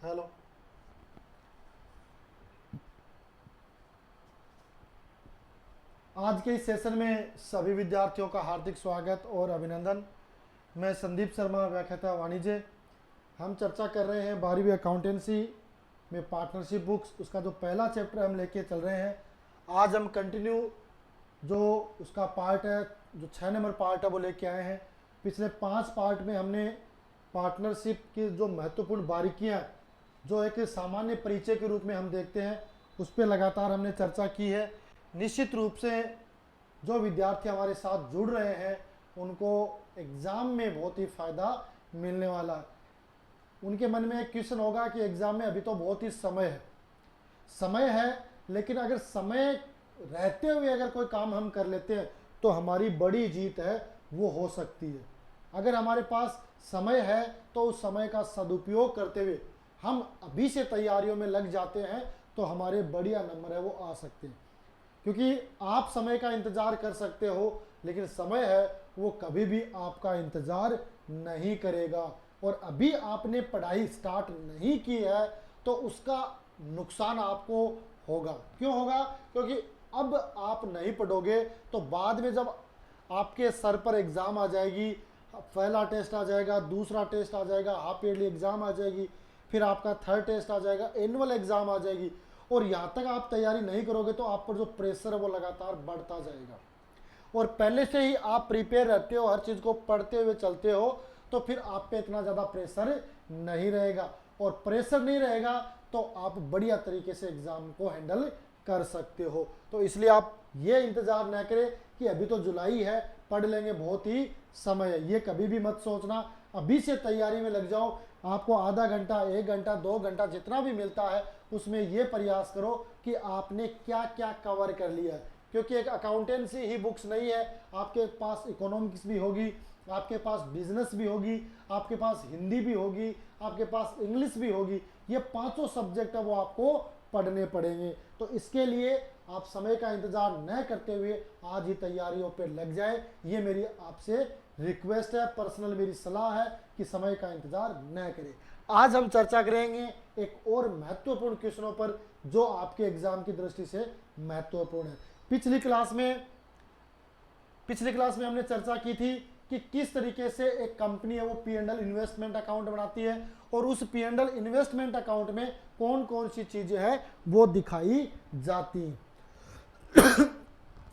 Hello. आज के इस सेशन में सभी विद्यार्थियों का हार्दिक स्वागत और अभिनंदन। मैं संदीप शर्मा, व्याख्याता वाणिज्य। हम चर्चा कर रहे हैं 12वीं अकाउंटेंसी में पार्टनरशिप बुक्स, उसका जो पहला चैप्टर हम लेके चल रहे हैं। आज हम कंटिन्यू जो उसका पार्ट है, जो 6 नंबर पार्ट है, वो लेके आए हैं। पिछले 5 पार्ट में हमने पार्टनरशिप की जो महत्वपूर्ण बारीकियां, जो एक सामान्य परिचय के रूप में हम देखते हैं, उस पर लगातार हमने चर्चा की है। निश्चित रूप से जो विद्यार्थी हमारे साथ जुड़ रहे हैं उनको एग्ज़ाम में बहुत ही फ़ायदा मिलने वाला है। उनके मन में एक क्वेश्चन होगा कि एग्ज़ाम में अभी तो बहुत ही समय है, लेकिन अगर समय रहते हुए अगर कोई काम हम कर लेते हैं तो हमारी बड़ी जीत है वो हो सकती है। अगर हमारे पास समय है तो उस समय का सदुपयोग करते हुए हम अभी से तैयारियों में लग जाते हैं तो हमारे बढ़िया नंबर है वो आ सकते हैं। क्योंकि आप समय का इंतज़ार कर सकते हो, लेकिन समय है वो कभी भी आपका इंतज़ार नहीं करेगा। और अभी आपने पढ़ाई स्टार्ट नहीं की है तो उसका नुकसान आपको होगा। क्यों होगा? क्योंकि अब आप नहीं पढ़ोगे तो बाद में जब आपके सर पर एग्ज़ाम आ जाएगी, पहला टेस्ट आ जाएगा, दूसरा टेस्ट आ जाएगा, हाफ ईयरली एग्ज़ाम आ जाएगी, फिर आपका थर्ड टेस्ट आ जाएगा, एनुअल एग्ज़ाम आ जाएगी, और यहाँ तक आप तैयारी नहीं करोगे तो आप पर जो प्रेशर है वो लगातार बढ़ता जाएगा। और पहले से ही आप प्रिपेयर रहते हो, हर चीज़ को पढ़ते हुए चलते हो, तो फिर आप पे इतना ज़्यादा प्रेशर नहीं रहेगा। और प्रेशर नहीं रहेगा तो आप बढ़िया तरीके से एग्ज़ाम को हैंडल कर सकते हो। तो इसलिए आप ये इंतज़ार ना करें कि अभी तो जुलाई है, पढ़ लेंगे, बहुत ही समय है। ये कभी भी मत सोचना। अभी से तैयारी में लग जाओ। आपको आधा घंटा, 1 घंटा, 2 घंटा जितना भी मिलता है उसमें ये प्रयास करो कि आपने क्या क्या कवर कर लिया है। क्योंकि एक अकाउंटेंसी ही बुक्स नहीं है, आपके पास इकोनॉमिक्स भी होगी, आपके पास बिजनेस भी होगी, आपके पास हिंदी भी होगी, आपके पास इंग्लिश भी होगी। ये 5 सब्जेक्ट है वो आपको पढ़ने पड़ेंगे। तो इसके लिए आप समय का इंतजार न करते हुए आज ही तैयारियों पर लग जाए। ये मेरी आपसे रिक्वेस्ट है, पर्सनल मेरी सलाह है कि समय का इंतजार न करें। आज हम चर्चा करेंगे एक और महत्वपूर्ण क्वेश्चनों पर जो आपके एग्जाम की दृष्टि से महत्वपूर्ण है। पिछली क्लास में हमने चर्चा की थी कि किस तरीके से एक कंपनी है वो P&L इन्वेस्टमेंट अकाउंट बनाती है, और उस P&L इन्वेस्टमेंट अकाउंट में कौन कौन सी चीजें हैं वो दिखाई जाती हैं।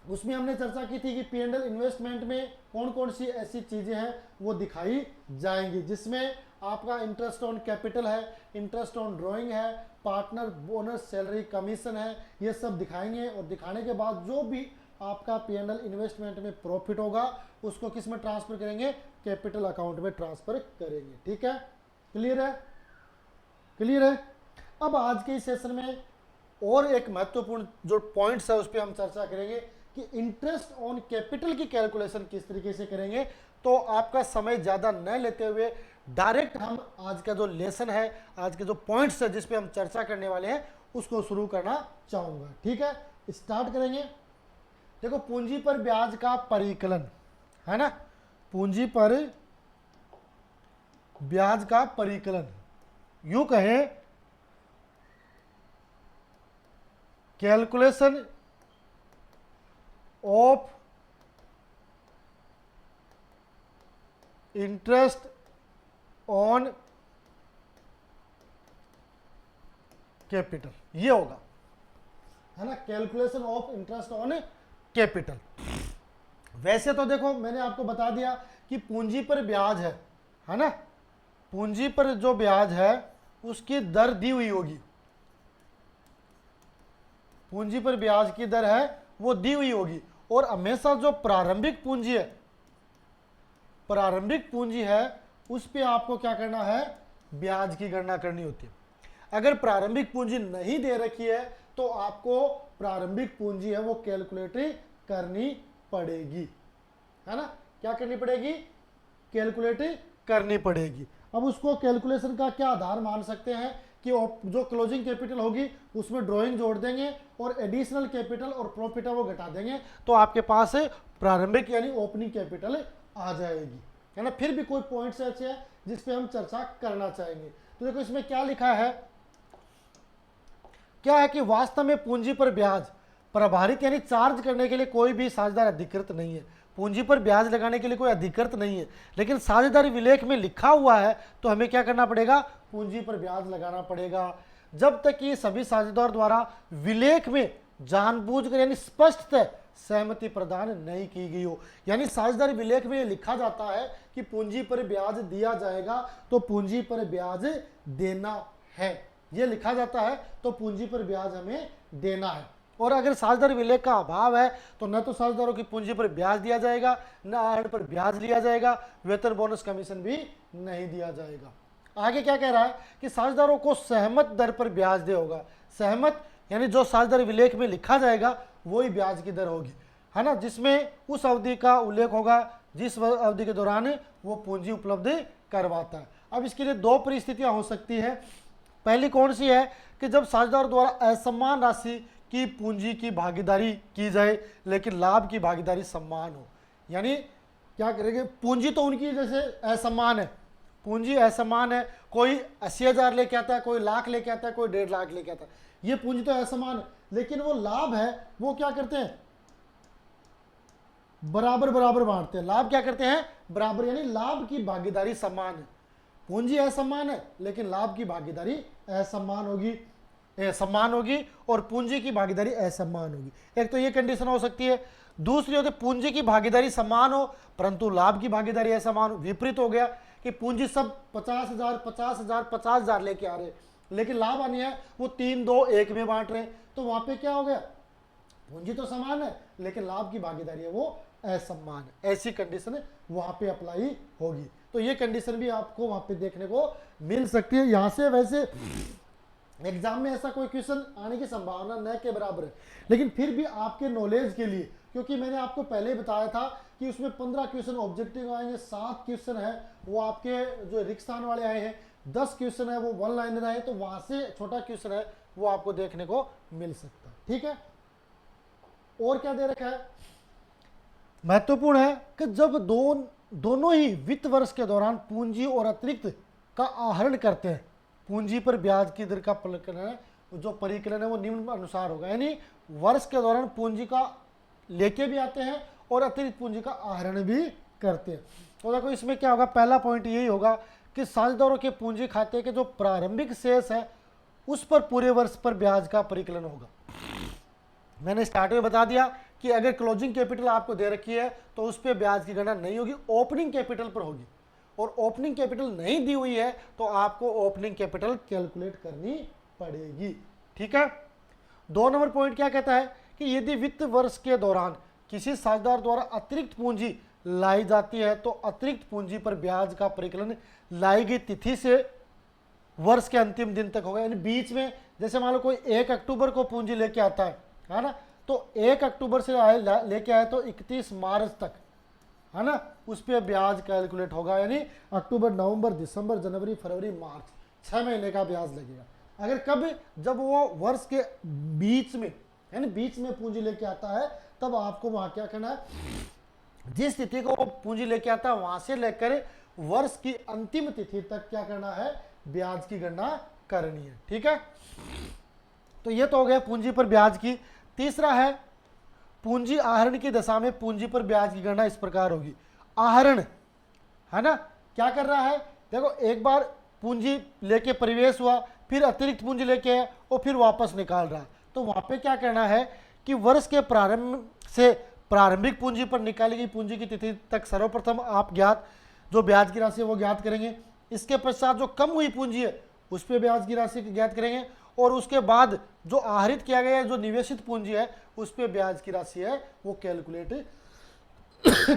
उसमें हमने चर्चा की थी कि P&L इन्वेस्टमेंट में कौन कौन सी ऐसी चीजें हैं वो दिखाई जाएंगी, जिसमें आपका इंटरेस्ट ऑन कैपिटल है, इंटरेस्ट ऑन ड्राइंग है, पार्टनर बोनस, सैलरी, कमीशन है, ये सब दिखाएंगे। और दिखाने के बाद जो भी आपका P&L इन्वेस्टमेंट में प्रॉफिट होगा उसको किस में ट्रांसफर करेंगे? कैपिटल अकाउंट में ट्रांसफर करेंगे। ठीक है, क्लियर है? क्लियर है। अब आज के इस सेशन में और एक महत्वपूर्ण जो पॉइंट्स है उस पर हम चर्चा करेंगे कि इंटरेस्ट ऑन कैपिटल की कैलकुलेशन किस तरीके से करेंगे। तो आपका समय ज़्यादा न लेते हुए डायरेक्ट हम आज का जो लेसन है, आज के जो पॉइंट्स है जिस पे हम चर्चा करने वाले हैं, उसको शुरू करना चाहूँगा। ठीक है, स्टार्ट करेंगे। देखो, पूंजी पर ब्याज का परिकलन है ना, पूंजी पर ब्याज का परिकलन, यूं कहें calculation of interest on capital, ये होगा, है ना, calculation of interest on capital. वैसे तो देखो मैंने आपको बता दिया कि पूंजी पर ब्याज है ना, पूंजी पर जो ब्याज है उसकी दर दी हुई होगी, पूंजी पर ब्याज की दर है वो दी हुई होगी। और हमेशा जो प्रारंभिक पूंजी है उस पे आपको क्या करना है? ब्याज की गणना करनी होती है। अगर प्रारंभिक पूंजी नहीं दे रखी है तो आपको प्रारंभिक पूंजी है वो कैलकुलेट करनी पड़ेगी, है ना। क्या करनी पड़ेगी? कैलकुलेट करनी पड़ेगी। अब उसको कैलकुलेशन का क्या आधार मान सकते हैं कि जो क्लोजिंग कैपिटल होगी उसमें ड्राइंग जोड़ देंगे और एडिशनल कैपिटल और प्रॉफिट है वो घटा देंगे, तो आपके पास प्रारंभिक यानी ओपनिंग कैपिटल आ जाएगी। है ना। फिर भी कोई पॉइंट्स ऐसे हैं जिस पे हम चर्चा करना चाहेंगे। तो देखो इसमें क्या लिखा है, क्या है कि वास्तव में पूंजी पर ब्याज प्रभारित यानी चार्ज करने के लिए कोई भी साझेदार अधिकृत नहीं है। पूंजी पर ब्याज लगाने के लिए कोई अधिकृत नहीं है, लेकिन साझेदारी विलेख में लिखा हुआ है तो हमें क्या करना पड़ेगा, पूंजी पर ब्याज लगाना पड़ेगा। जब तक कि सभी साझेदार द्वारा विलेख में जानबूझकर यानी स्पष्टतः सहमति प्रदान नहीं की गई हो। यानी साझेदारी विलेख में लिखा जाता है कि पूंजी पर ब्याज दिया जाएगा तो पूंजी पर ब्याज देना है, ये लिखा जाता है तो पूंजी पर ब्याज हमें देना है। और अगर साझेदारी विलेख का अभाव है तो न तो साझेदारों की पूंजी पर ब्याज दिया जाएगा, न आहरण पर ब्याज लिया जाएगा, वेतन बोनस कमीशन भी नहीं दिया जाएगा। आगे क्या कह रहा है कि साझेदारों को सहमत दर पर ब्याज दे होगा। सहमत यानी जो साझेदारी विलेख में लिखा जाएगा वही ब्याज की दर होगी, है ना, जिसमें उस अवधि का उल्लेख होगा जिस अवधि के दौरान वो पूंजी उपलब्ध करवाता है। अब इसके लिए दो परिस्थितियां हो सकती है। पहली कौन सी है कि जब साझेदार द्वारा असमान राशि की पूंजी की भागीदारी की जाए लेकिन लाभ की भागीदारी समान हो। यानी क्या करेंगे, पूंजी तो उनकी जैसे असमान है, पूंजी असमान है, कोई 80,000 लेके आता है, कोई लाख लेके आता है, कोई 1.5 लाख लेके आता है, ये पूंजी तो असमान है, लेकिन वो लाभ है वो क्या करते हैं, बराबर बराबर बांटते हैं। लाभ क्या करते हैं, बराबर, यानी लाभ की भागीदारी समान है। पूंजी असमान है लेकिन लाभ की भागीदारी असमान होगी, समान होगी, और पूंजी की भागीदारी असमान होगी। एक तो ये कंडीशन हो सकती है। दूसरी होती है पूंजी की भागीदारी समान हो परंतु लाभ की भागीदारी असमान हो। विपरीत हो गया कि पूंजी सब 50,000 50,000 50,000 लेके आ रहे हैं, लेकिन लाभ आनी है वो 3 2 1 में बांट रहे हैं, तो वहां पे क्या हो गया, पूंजी तो समान है लेकिन लाभ की भागीदारी है वो असमान है। ऐसी कंडीशन वहां पे अप्लाई होगी। तो ये कंडीशन भी आपको वहां पे देखने को मिल सकती है। यहां से वैसे एग्जाम में ऐसा कोई क्वेश्चन आने की संभावना न के बराबर है, लेकिन फिर भी आपके नॉलेज के लिए, क्योंकि मैंने आपको पहले ही बताया था कि उसमें 15 क्वेश्चन ऑब्जेक्टिव आएंगे, 7 क्वेश्चन है वो आपके जो रिक्स्थान वाले आए हैं, 10 क्वेश्चन है वो 1 लाइनर आए, तो वहां से छोटा क्वेश्चन है वो आपको देखने को मिल सकता है। ठीक है, और क्या दे रखा है, महत्वपूर्ण है कि जब दोनों ही वित्त वर्ष के दौरान पूंजी और अतिरिक्त का आहरण करते हैं, पूंजी पर ब्याज की दर का परिकलन है, जो परिकलन है वो निम्न अनुसार होगा। यानी वर्ष के दौरान पूंजी का लेके भी आते हैं और अतिरिक्त पूंजी का आहरण भी करते हैं। तो देखो इसमें क्या होगा, पहला पॉइंट यही होगा कि साझेदारों के पूंजी खाते के जो प्रारंभिक शेष है उस पर पूरे वर्ष पर ब्याज का परिकलन होगा। मैंने स्टार्टिंग में बता दिया कि अगर क्लोजिंग कैपिटल आपको दे रखी है तो उस पर ब्याज की गणना नहीं होगी, ओपनिंग कैपिटल पर होगी, और ओपनिंग कैपिटल नहीं दी हुई है तो आपको ओपनिंग कैपिटल कैलकुलेट करनी पड़ेगी। ठीक है, 2 नंबर पॉइंट क्या कहता है कि यदि वित्त वर्ष के दौरान किसी साझेदार द्वारा अतिरिक्त पूंजी लाई जाती है तो अतिरिक्त पूंजी पर ब्याज का परिकलन लाई गई तिथि से वर्ष के अंतिम दिन तक होगा। यानी बीच में जैसे मान लो कोई 1 अक्टूबर को पूंजी लेके आता है ना, तो 1 अक्टूबर से लेके आए तो 31 मार्च तक, है ना, उस पर ब्याज कैलकुलेट होगा। यानी अक्टूबर नवंबर दिसंबर जनवरी फरवरी मार्च 6 महीने का ब्याज लगेगा। अगर कब, जब वो वर्ष के बीच में, यानी बीच में पूंजी लेके आता है, तब आपको वहां क्या करना है, जिस तिथि को वो पूंजी लेके आता है वहां से लेकर वर्ष की अंतिम तिथि तक क्या करना है, ब्याज की गणना करनी है। ठीक है, तो ये तो हो गया पूंजी पर ब्याज की। तीसरा है पूंजी आहरण की दशा में पूंजी पर ब्याज की गणना इस प्रकार होगी। आहरण, है ना, क्या कर रहा है, देखो एक बार पूंजी लेके प्रवेश हुआ, फिर अतिरिक्त पूंजी लेके आया और फिर वापस निकाल रहा है, तो वहां पे क्या करना है कि वर्ष के प्रारंभ से प्रारंभिक पूंजी पर निकाली गई पूंजी की तिथि तक सर्वप्रथम आप ज्ञात जो ब्याज की राशि है वो ज्ञात करेंगे। इसके पश्चात जो कम हुई पूंजी है उस पर ब्याज की राशि ज्ञात करेंगे, और उसके बाद जो आहरित किया गया है, जो निवेशित पूंजी है, उस पर ब्याज की राशि है वो कैलकुलेट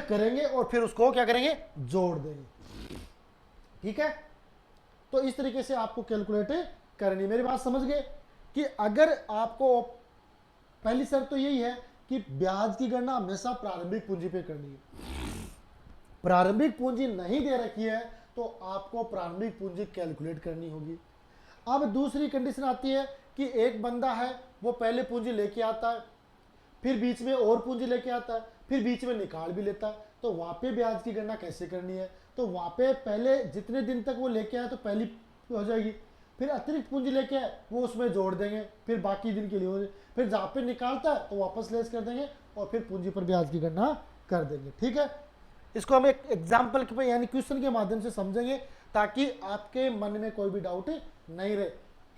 करेंगे और फिर उसको क्या करेंगे, जोड़ देंगे। ठीक है, तो इस तरीके से आपको कैलकुलेट करनी। मेरी बात समझ गए कि अगर आपको, पहली शर्त तो यही है कि ब्याज की गणना हमेशा प्रारंभिक पूंजी पे करनी है। प्रारंभिक पूंजी नहीं दे रखी है तो आपको प्रारंभिक पूंजी कैलकुलेट करनी होगी। अब दूसरी कंडीशन आती है कि एक बंदा है वो पहले पूंजी लेके आता है, फिर बीच में और पूंजी लेके आता है, फिर बीच में निकाल भी लेता है, तो वहाँ पे ब्याज की गणना कैसे करनी है, तो वहाँ पे पहले जितने दिन तक वो लेके आए तो पहली हो जाएगी, फिर अतिरिक्त पूंजी लेके आए वो उसमें जोड़ देंगे, फिर बाकी दिन के लिए हो जाए, फिर जहाँ पे निकालता है तो वापस लेस कर देंगे और फिर पूंजी पर ब्याज की गणना कर देंगे। ठीक है, इसको हम एक एग्जाम्पल के यानी क्वेश्चन के माध्यम से समझेंगे ताकि आपके मन में कोई भी डाउट नहीं रहे,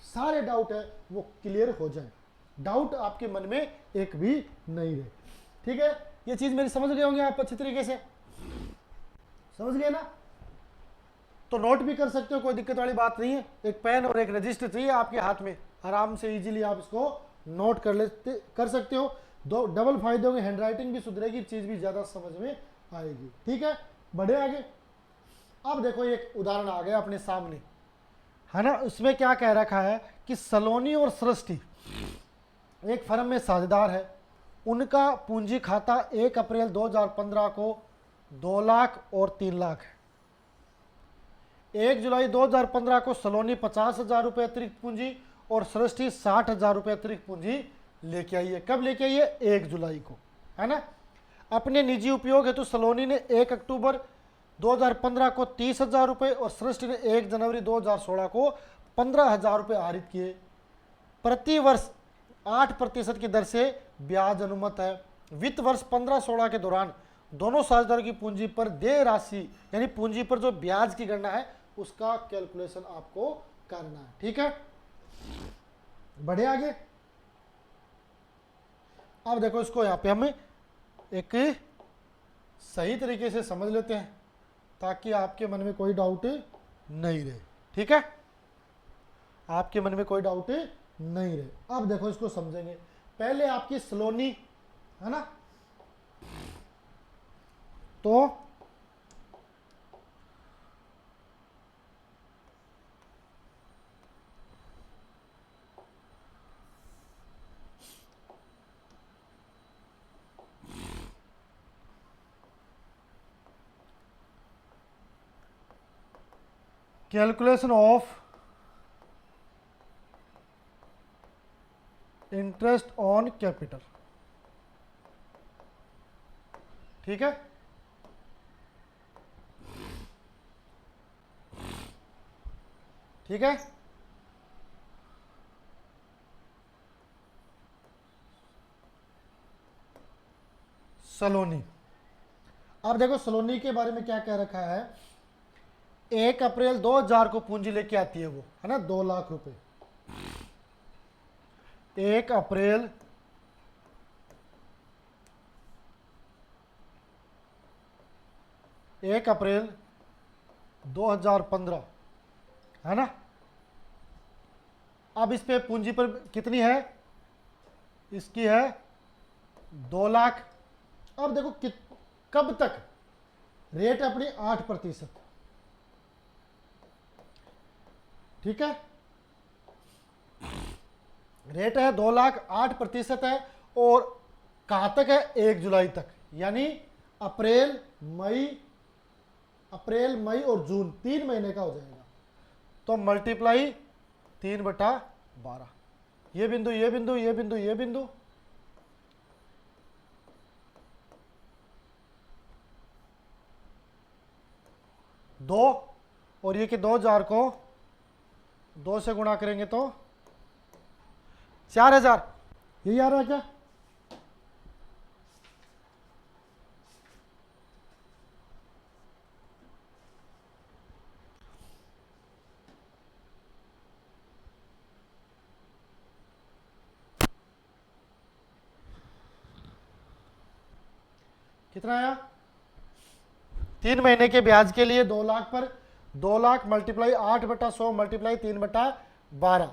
सारे डाउट है वो क्लियर हो जाए, डाउट आपके मन में एक भी नहीं रहे। ठीक है, ये चीज मेरी समझ गए होंगे आप अच्छी तरीके से, समझ गए ना? तो नोट भी कर सकते हो, कोई दिक्कत वाली बात नहीं है, एक पेन और एक रजिस्टर चाहिए आपके हाथ में, आराम से इजीली आप इसको नोट कर सकते हो। दो डबल फायदे होंगे, हैंड राइटिंग भी सुधरेगी, चीज भी ज्यादा समझ में आएगी। ठीक है, बढ़े आगे। अब देखो एक उदाहरण आ गया अपने सामने, है ना, उसमें क्या कह रखा है कि सलोनी और सृष्टि एक फर्म में साझेदार है, उनका पूंजी खाता 1 अप्रैल 2015 को 2 लाख और 3 लाख है। 1 जुलाई 2015 को सलोनी 50,000 रुपये अतिरिक्त पूंजी और सृष्टि 60,000 रुपये अतिरिक्त पूंजी लेके आई है। कब लेके आई है? 1 जुलाई को, है ना। अपने निजी उपयोग हेतु सलोनी ने 1 अक्टूबर 2015 को 30,000 रुपये और सृष्टि ने 1 जनवरी 2016 को 15,000 रुपये आहरित किए। प्रति वर्ष 8% की दर से ब्याज अनुमत है। वित्त वर्ष 15-16 के दौरान दोनों साझेदारों की पूंजी पर देय राशि यानी पूंजी पर जो ब्याज की गणना है उसका कैलकुलेशन आपको करना है। ठीक है, बढ़े आगे। अब देखो इसको यहां पे हम एक सही तरीके से समझ लेते हैं ताकि आपके मन में कोई डाउट नहीं रहे। ठीक है, आपके मन में कोई डाउट नहीं रहे। अब देखो इसको समझेंगे, पहले आपकी सलोनी है ना, तो calculation of interest on capital. ठीक है, ठीक है, सलोनी। अब देखो सलोनी के बारे में क्या कह रखा है, 1 अप्रैल 2000 को पूंजी लेके आती है वो, है ना, 2 लाख रुपए। 1 अप्रैल 2015, है ना। अब इस पे पूंजी पर कितनी है, इसकी है 2 लाख। अब देखो कब तक, रेट अपनी 8%। ठीक है, रेट है 2 लाख, 8% है, और कहां तक है? 1 जुलाई तक, यानी अप्रैल मई और जून 3 महीने का हो जाएगा। तो मल्टीप्लाई 3/12, ये बिंदु, ये बिंदु, ये बिंदु, ये बिंदु, दो, और ये कि 2000 को 2 से गुणा करेंगे तो 4000, यही आ रहा है क्या? कितना आया? 3 महीने के ब्याज के लिए 2 लाख पर 2 लाख मल्टीप्लाई 8/100 मल्टीप्लाई 3/12,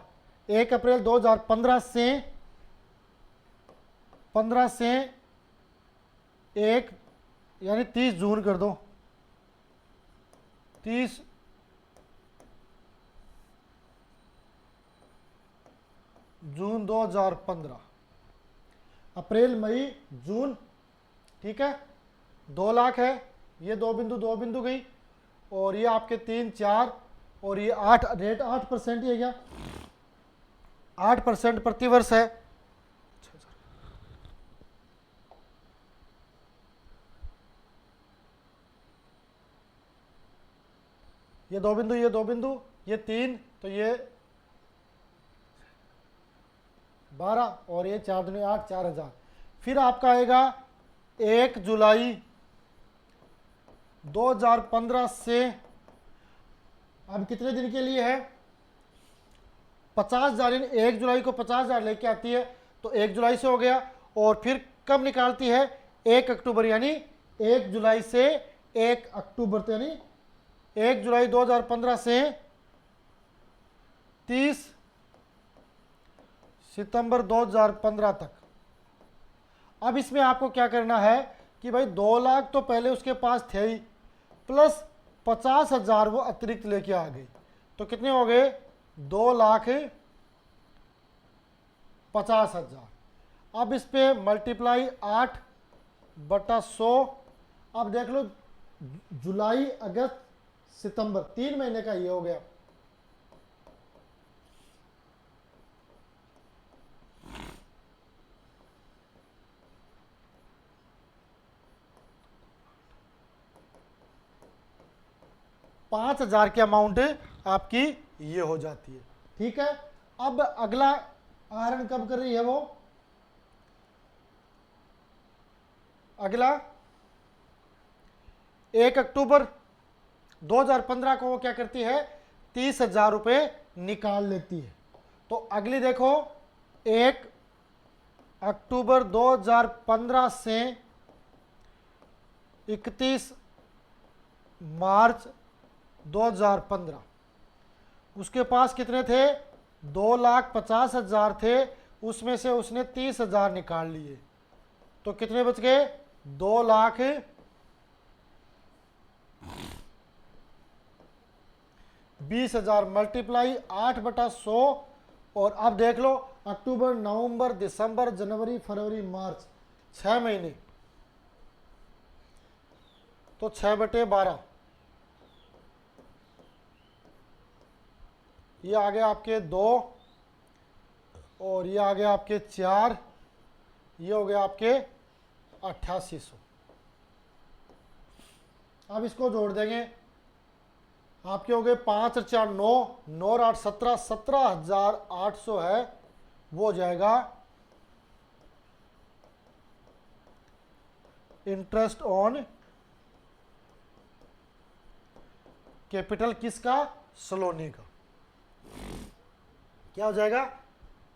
1 अप्रैल 2015 से 15 से 1 यानी 30 जून कर दो, 30 जून 2015, अप्रैल मई जून। ठीक है, 2 लाख है, ये दो बिंदु गई, और ये आपके 3 4 और ये 8, रेट 8% ही है क्या? 8% प्रतिवर्ष है। ये 2 बिंदु, ये 2 बिंदु, ये 3, तो ये 12 और ये 4 दूनी 8, 4000। फिर आपका आएगा 1 जुलाई 2015 से, अब कितने दिन के लिए है? 50,000, 1 जुलाई को 50,000 लेके आती है, तो 1 जुलाई से हो गया। और फिर कब निकालती है? 1 अक्टूबर, यानी 1 जुलाई से 1 अक्टूबर, तो यानी 1 जुलाई 2015 से 30 सितंबर 2015 तक। अब इसमें आपको क्या करना है कि भाई 2 लाख तो पहले उसके पास थे ही, प्लस 50,000 वो अतिरिक्त लेके आ गई, तो कितने हो गए? 2,50,000। अब इस पे मल्टीप्लाई 8/100। अब देख लो, जुलाई अगस्त सितंबर 3 महीने का ये हो गया। पांच हजार की अमाउंट आपकी ये हो जाती है। ठीक है, अब अगला आहरण कब कर रही है वो? अगला 1 अक्टूबर 2015 को वो क्या करती है? 30,000 रुपये निकाल लेती है। तो अगली देखो, 1 अक्टूबर 2015 से 31 मार्च 2015, उसके पास कितने थे? 2,50,000 थे, उसमें से उसने 30,000 निकाल लिए, तो कितने बच गए? 2,20,000 मल्टीप्लाई 8/100। और अब देख लो, अक्टूबर, नवंबर, दिसंबर, जनवरी, फरवरी, मार्च, 6 महीने, तो 6/12, ये आ गए आपके 2, और ये आ गए आपके 4, ये हो गया आपके 8800। अब इसको जोड़ देंगे, आपके हो गए 5 और 4 9, 9 और 8 17, 17,800 है, वो हो जाएगा इंटरेस्ट ऑन कैपिटल किसका? सलोनी का। क्या हो जाएगा?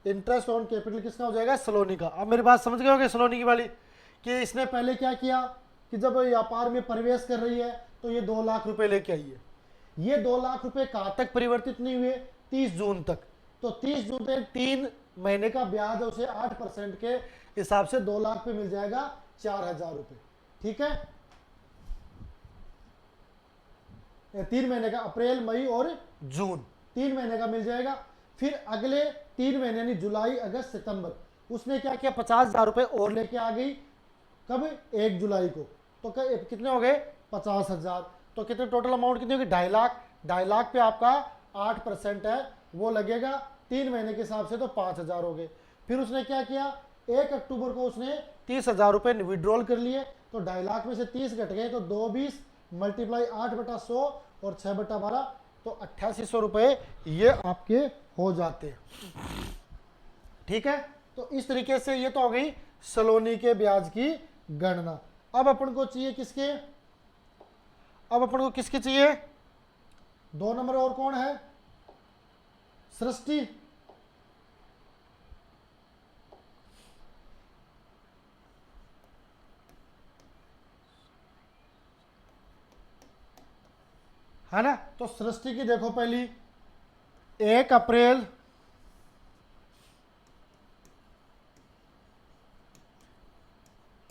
इंटरेस्ट ऑन कैपिटल किसका हो जाएगा? सलोनी का। अब मेरी बात समझ गए होंगे सलोनी की वाली, कि इसने पहले क्या किया कि जब व्यापार में प्रवेश कर रही है तो ये 2 लाख रुपए लेके आई है। ये 2 लाख रुपए कहाँ तक परिवर्तित नहीं हुए? 30 जून तक। तो 30 जून तक 3 महीने का ब्याज है, उसे 8% के हिसाब से 2 लाख पे मिल जाएगा 4,000 रुपये। ठीक है, 3 महीने का, अप्रैल, मई और जून, 3 महीने का मिल जाएगा। फिर अगले 3 महीने यानी जुलाई, अगस्त, सितंबर, उसने क्या किया? 50,000 रुपये और लेके आ गई। कब? 1 जुलाई को। तो कितने हो गए? 50,000। तो कितने टोटल अमाउंट कितनी होगी? 2.5 लाख। 2.5 लाख पे आपका 8% है, वो लगेगा 3 महीने के हिसाब से, तो 5,000 हो गए। फिर उसने क्या किया? 1 अक्टूबर को उसने 30,000 रुपये विड्रॉल कर लिए, तो 2.5 लाख में से 30 घट गए, तो 2,20 मल्टीप्लाई 8/100 और 6/12, तो 8800 रुपये ये आपके हो जाते। ठीक है, तो इस तरीके से ये तो हो गई सलोनी के ब्याज की गणना। अब अपन को चाहिए किसके? अब अपन को किसके चाहिए? 2 नंबर और कौन है? सृष्टि। है ना? तो सृष्टि की देखो, पहली 1 अप्रैल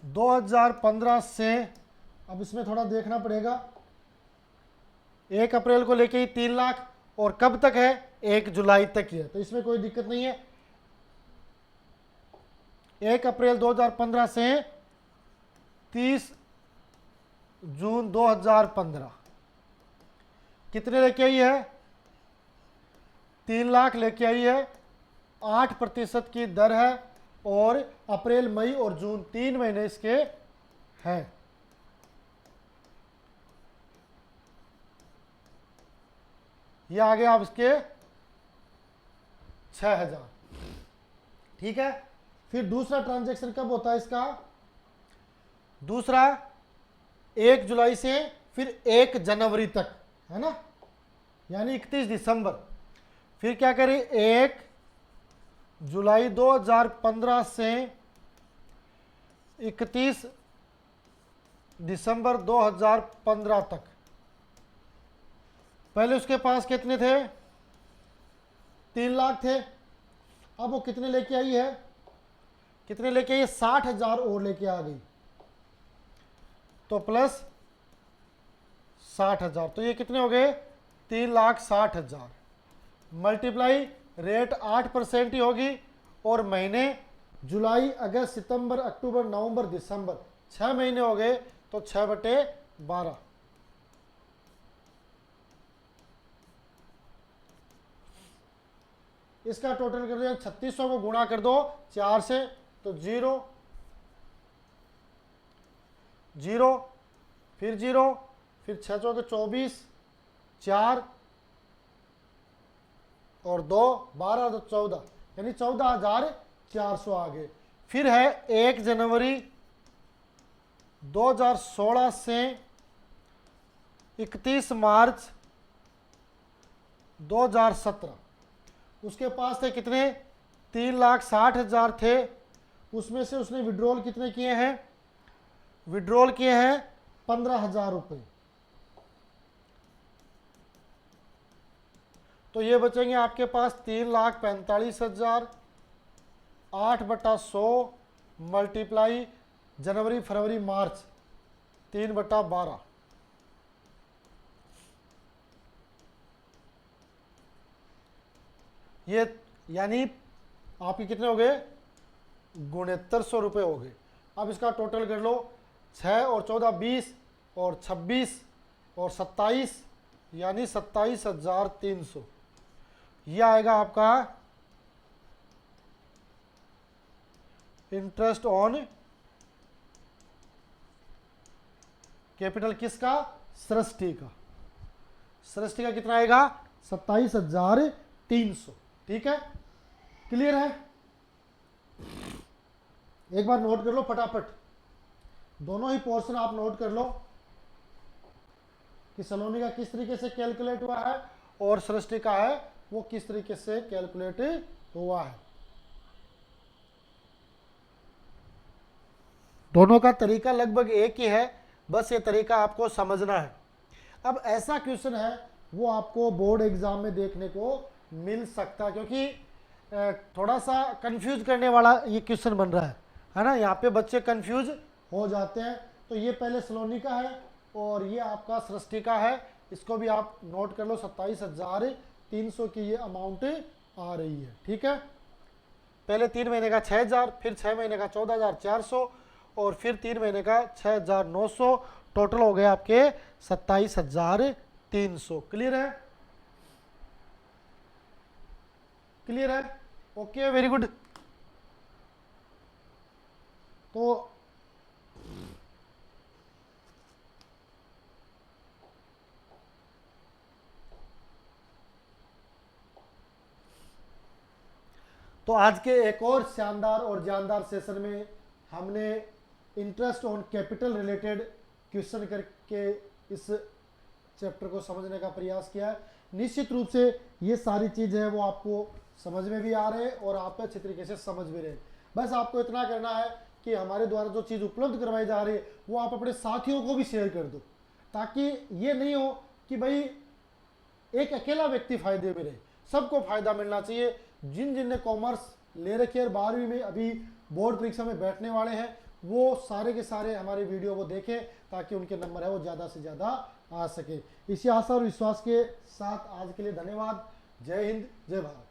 2015 से, अब इसमें थोड़ा देखना पड़ेगा, 1 अप्रैल को लेके ही 3 लाख, और कब तक है? 1 जुलाई तक ही है, तो इसमें कोई दिक्कत नहीं है। 1 अप्रैल 2015 से 30 जून 2015 कितने लेके आई है? 3 लाख लेके आई है। 8% की दर है, और अप्रैल, मई और जून 3 महीने इसके हैं। ये आ गया आप इसके 6000, ठीक है। फिर दूसरा ट्रांजैक्शन कब होता है इसका, दूसरा 1 जुलाई से फिर 1 जनवरी तक, है ना, यानी 31 दिसंबर। फिर क्या करें, 1 जुलाई 2015 से 31 दिसंबर 2015 तक। पहले उसके पास कितने थे, 3 लाख थे। अब वो कितने लेके आई है, कितने लेके आई है, 60,000 और लेके आ गई, तो प्लस 60,000, तो ये कितने हो गए, 3,60,000 मल्टीप्लाई रेट 8% ही होगी, और महीने जुलाई अगस्त सितंबर अक्टूबर नवंबर दिसंबर 6 महीने हो गए, तो 6/12। इसका टोटल कर दो, 3600 को गुणा कर दो 4 से, तो 0 0 फिर 0 फिर 6 चौके 24, 4 और 2 12 तो 14, यानी 14,400 आ गए। फिर है 1 जनवरी 2016 से 31 मार्च 2017, उसके पास थे कितने, 3,60,000 थे। उसमें से उसने विड्रॉल कितने किए हैं, विड्रॉल किए हैं 15,000 रुपये, तो ये बचेंगे आपके पास 3,45,000, 8/100 मल्टीप्लाई जनवरी फरवरी मार्च 3/12। ये यानी आपके कितने हो गए, 6900 रुपये हो गए। अब इसका टोटल कर लो, 6 और 14 20 और 26 और 27, यानी 27,300। यह आएगा आपका इंटरेस्ट ऑन कैपिटल, किसका, सृष्टि का। सृष्टि का कितना आएगा, 27,300, ठीक है, क्लियर है। एक बार नोट कर लो फटाफट, दोनों ही पोर्शन आप नोट कर लो कि सलोनी का किस तरीके से कैलकुलेट हुआ है और सृष्टि का है वो किस तरीके से कैलकुलेट हुआ है। दोनों का तरीका लगभग एक ही है, बस ये तरीका आपको समझना है। अब ऐसा क्वेश्चन है वो आपको बोर्ड एग्जाम में देखने को मिल सकता है, क्योंकि थोड़ा सा कंफ्यूज करने वाला ये क्वेश्चन बन रहा है ना, यहाँ पे बच्चे कंफ्यूज हो जाते हैं। तो ये पहले सलोनी का है और ये आपका सृष्टि का है, इसको भी आप नोट कर लो, 27,300 की ये अमाउंट आ रही है, ठीक है। पहले 3 महीने का 6,000, फिर 6 महीने का 14,400 और फिर 3 महीने का 6,900, टोटल हो गए आपके 27,300। क्लियर है, क्लियर है, ओके, वेरी गुड। तो आज के एक और शानदार और जानदार सेशन में हमने interest on capital related question करके इस चैप्टर को समझने का प्रयास किया है। निश्चित रूप से ये सारी चीज़ें हैं वो आपको समझ में भी आ रहे हैं और आप अच्छी तरीके से समझ भी रहे हैं। बस आपको इतना करना है कि हमारे द्वारा जो चीज़ उपलब्ध करवाई जा रही है वो आप अपने साथियों को भी शेयर कर दो, ताकि ये नहीं हो कि भाई एक अकेला व्यक्ति फायदे में रहे, सबको फायदा मिलना चाहिए। जिन जिन ने कॉमर्स ले रखी है और 12वीं में अभी बोर्ड परीक्षा में बैठने वाले हैं वो सारे के सारे हमारे वीडियो को देखें, ताकि उनके नंबर है वो ज़्यादा से ज़्यादा आ सके। इसी आशा और विश्वास के साथ आज के लिए धन्यवाद। जय हिंद, जय भारत।